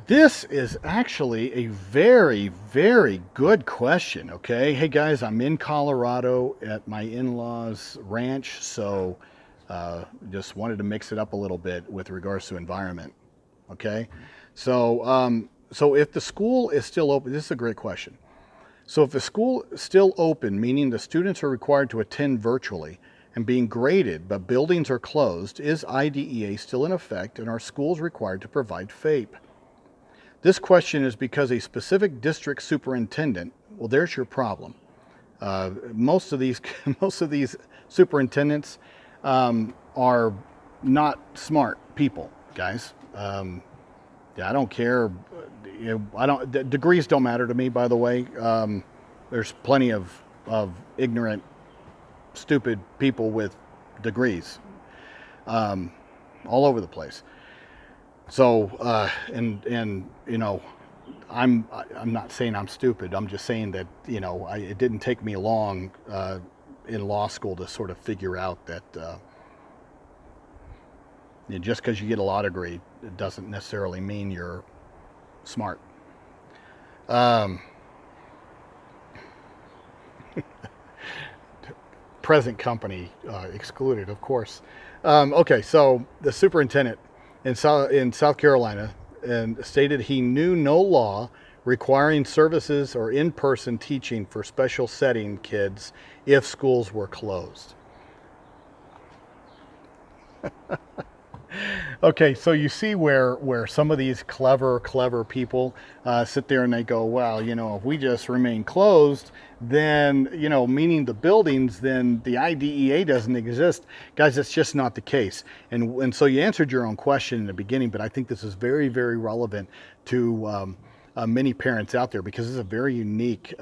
This is actually a very, very good question. Okay. Hey guys, I'm in Colorado at my in law's ranch, so just wanted to mix it up a little bit with regards to environment. Okay. So if the school is still open, this is a great question. So if the school is still open, meaning the students are required to attend virtually and being graded, but buildings are closed, is IDEA still in effect and are schools required to provide FAPE? This question is because a specific district superintendent, well, there's your problem. Most of these most of these superintendents are not smart people, guys. Yeah, I don't care. I don't. Degrees don't matter to me, by the way. There's plenty of ignorant, stupid people with degrees all over the place. So and I'm not saying I'm stupid. I'm just saying that it didn't take me long in law school to sort of figure out that just because you get a law degree, it doesn't necessarily mean you're smart. Um, Present company excluded, of course. Okay, so the superintendent in South Carolina and stated he knew no law requiring services or in-person teaching for special setting kids if schools were closed. Okay, so you see where some of these clever people sit there and they go, well, if we just remain closed, then meaning the buildings, then the IDEA doesn't exist. Guys, that's just not the case. And so you answered your own question in the beginning, but I think this is very, very relevant to many parents out there because it's a very unique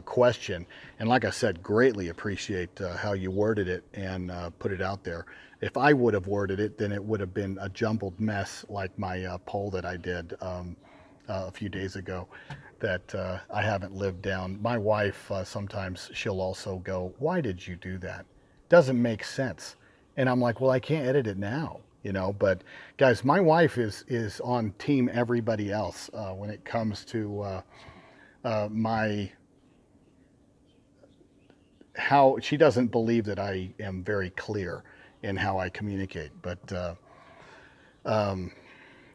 question. And like I said, greatly appreciate how you worded it and put it out there. If I would have worded it, then it would have been a jumbled mess like my poll that I did a few days ago that I haven't lived down. My wife, sometimes she'll also go, why did you do that? Doesn't make sense. And I'm like, well, I can't edit it now. But guys, my wife is on team everybody else when it comes to how she doesn't believe that I am very clear in how I communicate, but and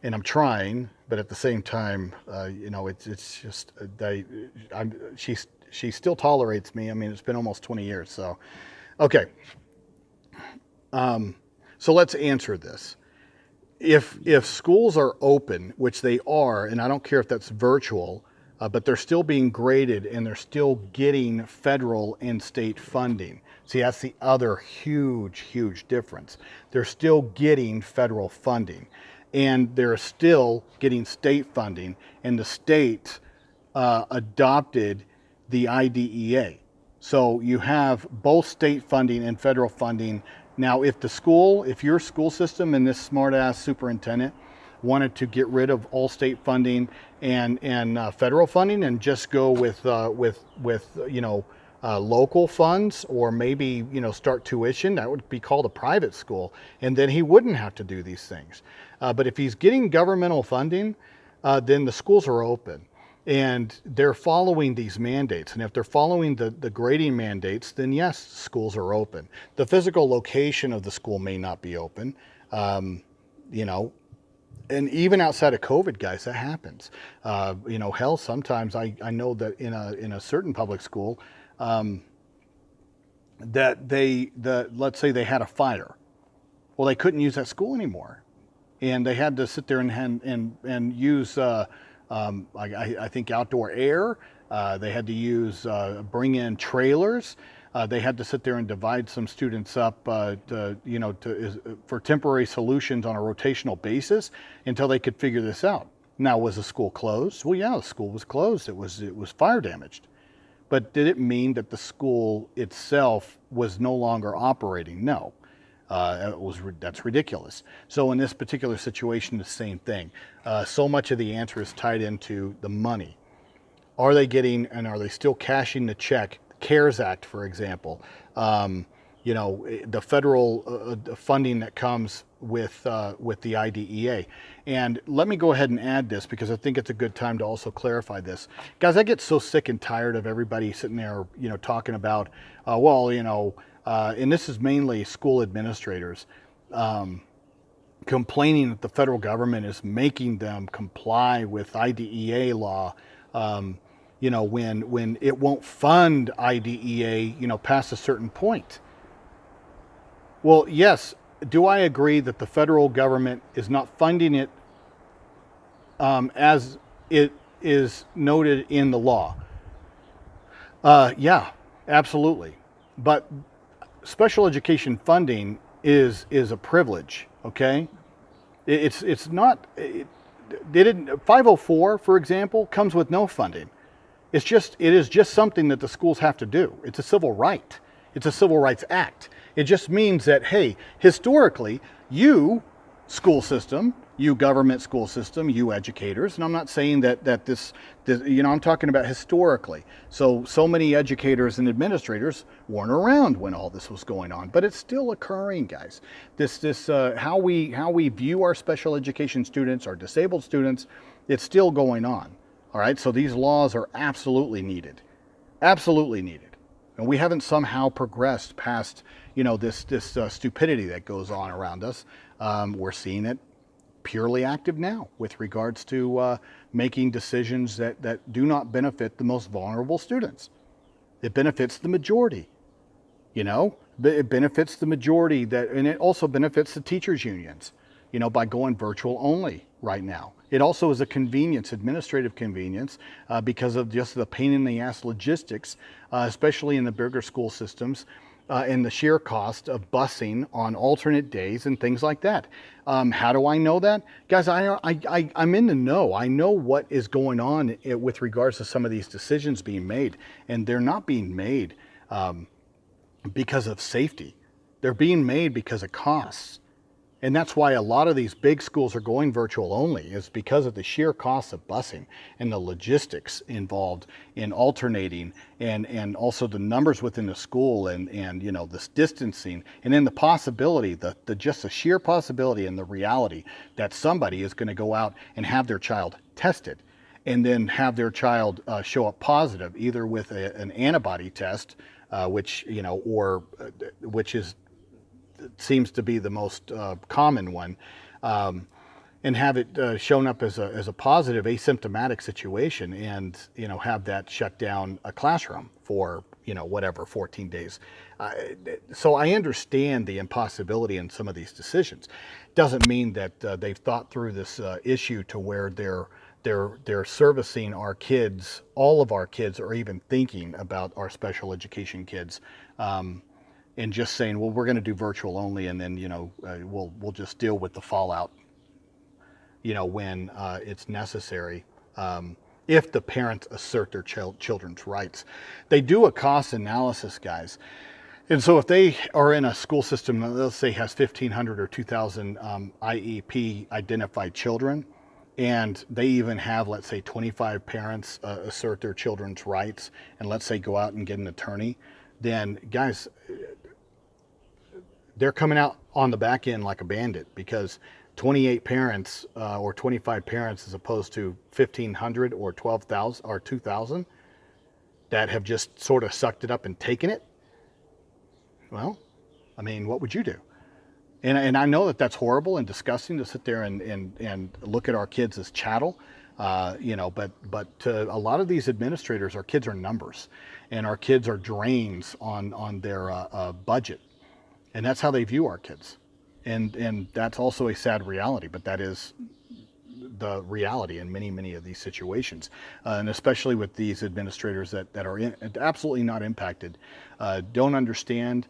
I'm trying, but at the same time, it's just she still tolerates me. I mean, it's been almost 20 years, so okay. So let's answer this. If schools are open, which they are, and I don't care if that's virtual, but they're still being graded and they're still getting federal and state funding. See, that's the other huge difference. They're still getting federal funding and they're still getting state funding, and the state adopted the IDEA. So you have both state funding and federal funding. Now, if your school system and this smart-ass superintendent wanted to get rid of all state funding and federal funding and just go with local funds, or maybe start tuition, that would be called a private school, and then he wouldn't have to do these things. But if he's getting governmental funding, then the schools are open and they're following these mandates. And if they're following the grading mandates, then yes, schools are open. The physical location of the school may not be open, and even outside of COVID, guys, that happens. Hell, sometimes I know that in a certain public school, that let's say they had a fire. Well, they couldn't use that school anymore, and they had to sit there and use I think outdoor air. They had to use bring in trailers. They had to sit there and divide some students up for temporary solutions on a rotational basis until they could figure this out. Now, was the school closed? Well, yeah, the school was closed. It was fire damaged. But did it mean that the school itself was no longer operating? No. That's ridiculous. So in this particular situation, the same thing. So much of the answer is tied into the money. Are they still cashing the check? CARES Act, for example. the federal funding that comes with the IDEA. And let me go ahead and add this because I think it's a good time to also clarify this. Guys, I get so sick and tired of everybody sitting there, talking about, and this is mainly school administrators, complaining that the federal government is making them comply with IDEA law, when it won't fund IDEA, past a certain point. Well, yes. Do I agree that the federal government is not funding it as it is noted in the law? Yeah, absolutely. But special education funding is a privilege. Okay, it's not. They didn't. 504, for example, comes with no funding. It is just something that the schools have to do. It's a civil right. It's a civil rights act. It just means that, hey, historically, you school system, you government school system, you educators, and I'm not saying that this I'm talking about historically. So many educators and administrators weren't around when all this was going on, but it's still occurring, guys. This how we view our special education students, our disabled students, it's still going on. All right, so these laws are absolutely needed, absolutely needed. And we haven't somehow progressed past, this stupidity that goes on around us. We're seeing it purely active now with regards to making decisions that do not benefit the most vulnerable students. It benefits the majority, it benefits the majority and it also benefits the teachers unions, by going virtual only right now. It also is a convenience, administrative convenience, because of just the pain in the ass logistics, especially in the bigger school systems, and the sheer cost of busing on alternate days and things like that. How do I know that? Guys, I'm in the know. I know what is going on with regards to some of these decisions being made, and they're not being made because of safety. They're being made because of costs. And that's why a lot of these big schools are going virtual only, is because of the sheer cost of busing and the logistics involved in alternating, and also the numbers within the school, and this distancing, and then the possibility, just the sheer possibility and the reality that somebody is going to go out and have their child tested and then have their child show up positive, either with an antibody test, which seems to be the most common one, and have it shown up as a positive asymptomatic situation, and have that shut down a classroom for 14 days. So I understand the impossibility in some of these decisions. Doesn't mean that they've thought through this issue to where they're servicing our kids, all of our kids, or even thinking about our special education kids. And just saying, well, we're going to do virtual only, and then we'll just deal with the fallout, when it's necessary. If the parents assert their children's rights, they do a cost analysis, guys. And so if they are in a school system that, let's say, has 1,500 or 2,000 IEP identified children, and they even have, let's say, 25 parents assert their children's rights, and let's say go out and get an attorney, then guys, they're coming out on the back end like a bandit, because 28 parents or 25 parents, as opposed to 1,500 or 12,000 or 2,000 that have just sort of sucked it up and taken it. Well, I mean, what would you do? And I know that that's horrible and disgusting to sit there and look at our kids as chattel, but to a lot of these administrators, our kids are numbers, and our kids are drains on their budget. And that's how they view our kids. And that's also a sad reality, but that is the reality in many of these situations. And especially with these administrators that are absolutely not impacted, don't understand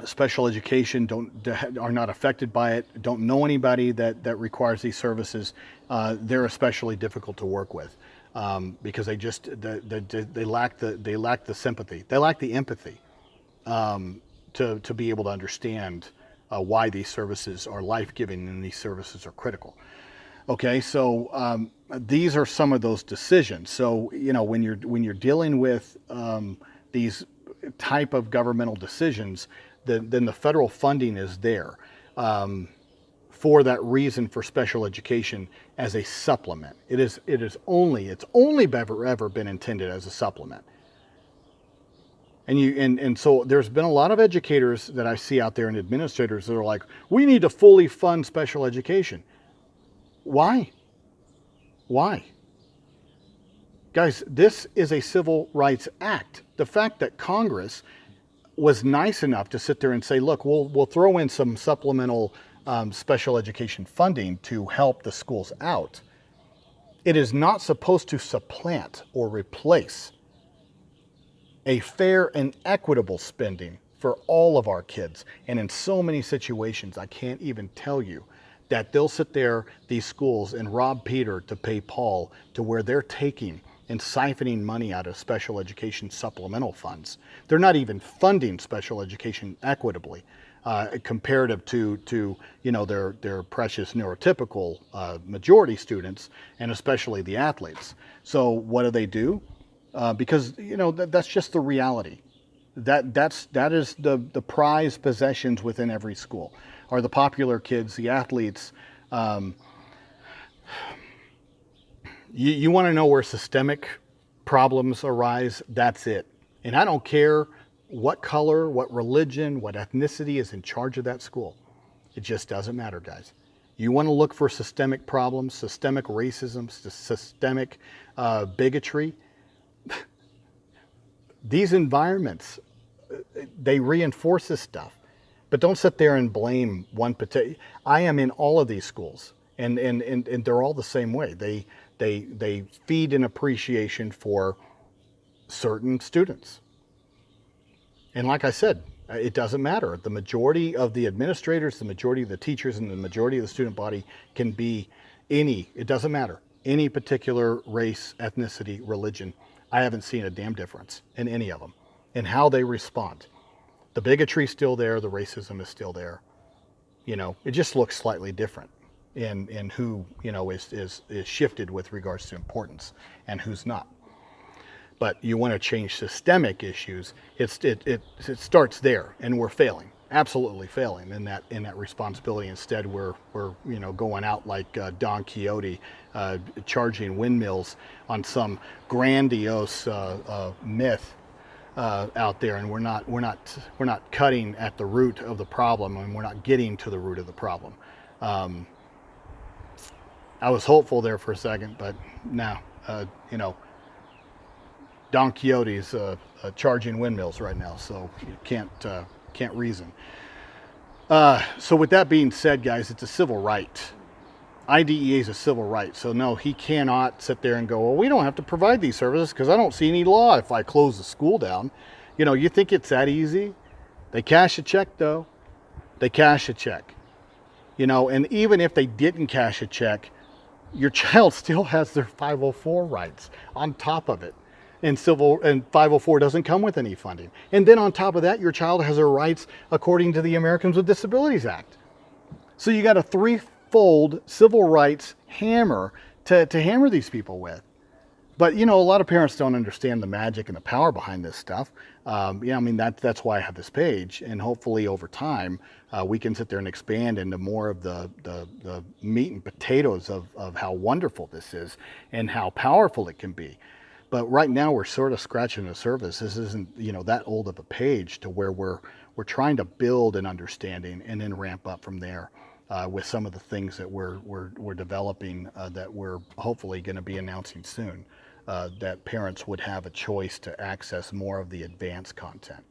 special education, are not affected by it, don't know anybody that requires these services. They're especially difficult to work with, because they lack the sympathy, they lack the empathy. To be able to understand why these services are life-giving and these services are critical. Okay, so these are some of those decisions. So when you're dealing with these type of governmental decisions, then the federal funding is there for that reason for special education as a supplement. It's only ever been intended as a supplement. And so there's been a lot of educators that I see out there and administrators that are like, we need to fully fund special education. Why? Why? Guys, this is a civil rights act. The fact that Congress was nice enough to sit there and say, look, we'll throw in some supplemental special education funding to help the schools out. It is not supposed to supplant or replace a fair and equitable spending for all of our kids. And in so many situations, I can't even tell you that they'll sit there, these schools, and rob Peter to pay Paul, to where they're taking and siphoning money out of special education supplemental funds. They're not even funding special education equitably, comparative to their precious neurotypical majority students, and especially the athletes. So what do? Because that's just the reality. That is the prized possessions within every school, are the popular kids, the athletes. You want to know where systemic problems arise? That's it. And I don't care what color, what religion, what ethnicity is in charge of that school. It just doesn't matter, guys. You want to look for systemic problems, systemic racism, systemic bigotry. These environments, they reinforce this stuff. But don't sit there and blame one particular. I am in all of these schools, and they're all the same way. They feed an appreciation for certain students. And like I said, it doesn't matter. The majority of the administrators, the majority of the teachers, and the majority of the student body can be it doesn't matter, any particular race, ethnicity, religion. I haven't seen a damn difference in any of them, in how they respond. The bigotry's still there, the racism is still there. It just looks slightly different in who, is shifted with regards to importance and who's not. But you want to change systemic issues, it starts there, and we're failing, absolutely failing in that responsibility. Instead, we're going out like Don Quixote, charging windmills on some grandiose myth out there, and we're not cutting at the root of the problem, and we're not getting to the root of the problem. I was hopeful there for a second, but no, Don Quixote's charging windmills right now, so you can't reason. So with that being said, guys, it's a civil right. IDEA is a civil right. So no, he cannot sit there and go, well, we don't have to provide these services because I don't see any law if I close the school down. You think it's that easy? They cash a check, though. They cash a check. And even if they didn't cash a check, your child still has their 504 rights on top of it. And 504 doesn't come with any funding. And then on top of that, your child has their rights according to the Americans with Disabilities Act. So you got a threefold civil rights hammer to hammer these people with. But a lot of parents don't understand the magic and the power behind this stuff. That's why I have this page, and hopefully over time we can sit there and expand into more of the meat and potatoes of how wonderful this is and how powerful it can be. But right now we're sort of scratching the surface. This isn't that old of a page to where we're trying to build an understanding and then ramp up from there with some of the things that we're developing that we're hopefully going to be announcing soon. That parents would have a choice to access more of the advanced content.